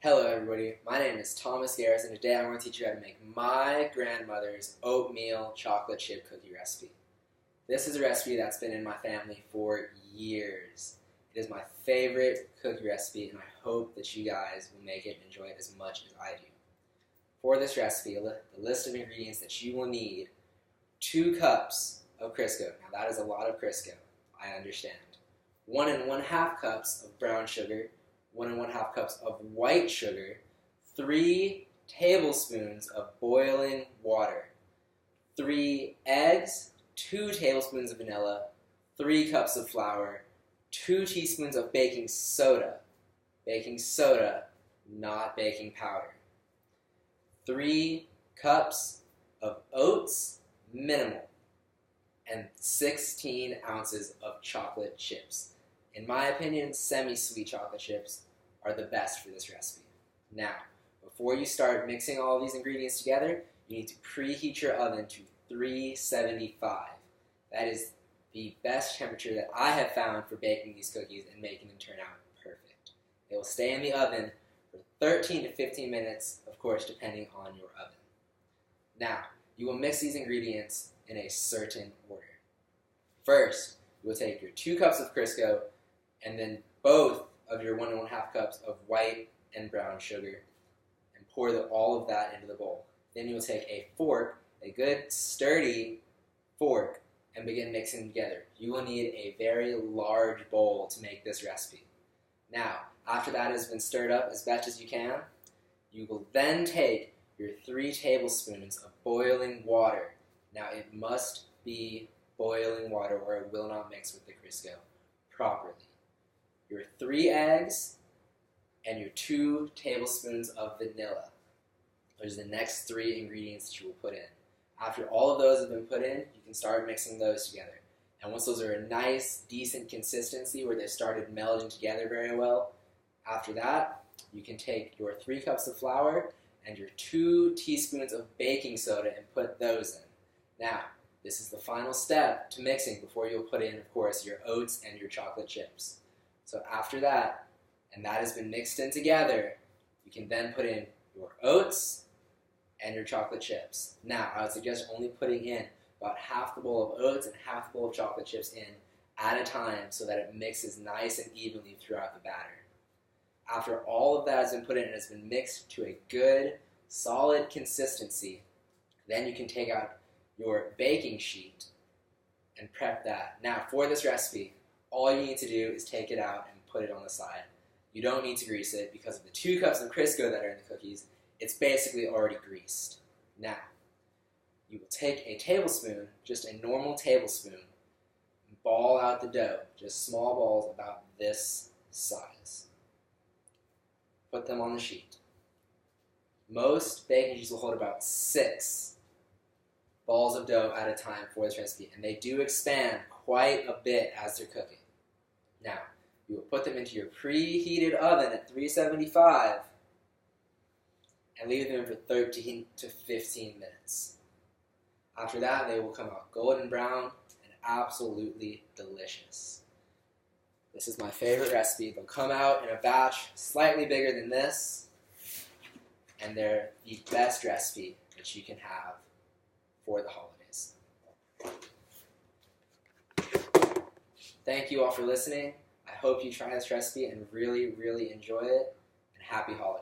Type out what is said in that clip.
Hello everybody, my name is Thomas Garrison. Today I'm going to teach you how to make my grandmother's oatmeal chocolate chip cookie recipe. This is a recipe that's been in my family for years. It is my favorite cookie recipe and I hope that you guys will make it and enjoy it as much as I do. For this recipe, the list of ingredients that you will need: 2 cups of Crisco. Now that is a lot of Crisco, I understand. 1 1/2 cups of brown sugar, 1 1/2 cups of white sugar, 3 tablespoons of boiling water, 3 eggs, 2 tablespoons of vanilla, 3 cups of flour, 2 teaspoons of baking soda, not baking powder, 3 cups of oats, minimal, and 16 ounces of chocolate chips. In my opinion, semi-sweet chocolate chips are the best for this recipe. Now, before you start mixing all of these ingredients together, you need to preheat your oven to 375. That is the best temperature that I have found for baking these cookies and making them turn out perfect. They will stay in the oven for 13 to 15 minutes, of course, depending on your oven. Now, you will mix these ingredients in a certain order. First, you will take your 2 cups of Crisco and then both of your 1 1/2 cups of white and brown sugar and pour all of that into the bowl. Then you will take a fork, a good sturdy fork, and begin mixing together. You will need a very large bowl to make this recipe. Now, after that has been stirred up as best as you can, you will then take your 3 tablespoons of boiling water. Now, it must be boiling water or it will not mix with the Crisco properly. Your 3 eggs and your 2 tablespoons of vanilla. Those are the next 3 ingredients that you will put in. After all of those have been put in, you can start mixing those together. And once those are a nice, decent consistency where they've started melding together very well, after that, you can take your 3 cups of flour and your 2 teaspoons of baking soda and put those in. Now, this is the final step to mixing before you'll put in, of course, your oats and your chocolate chips. So after that, and that has been mixed in together, you can then put in your oats and your chocolate chips. Now, I would suggest only putting in about half the bowl of oats and half the bowl of chocolate chips in at a time so that it mixes nice and evenly throughout the batter. After all of that has been put in and has been mixed to a good, solid consistency, then you can take out your baking sheet and prep that. Now, for this recipe, all you need to do is take it out and put it on the side. You don't need to grease it because of the 2 cups of Crisco that are in the cookies. It's basically already greased. Now, you will take a tablespoon, just a normal tablespoon, and ball out the dough, just small balls about this size. Put them on the sheet. Most baking sheets will hold about 6 balls of dough at a time for this recipe, and they do expand quite a bit as they're cooking. Now, you will put them into your preheated oven at 375 and leave them for 13 to 15 minutes. After that, they will come out golden brown and absolutely delicious. This is my favorite recipe. They'll come out in a batch slightly bigger than this, and they're the best recipe that you can have for the holidays. Thank you all for listening. I hope you try this recipe and really, really enjoy it, and happy holidays.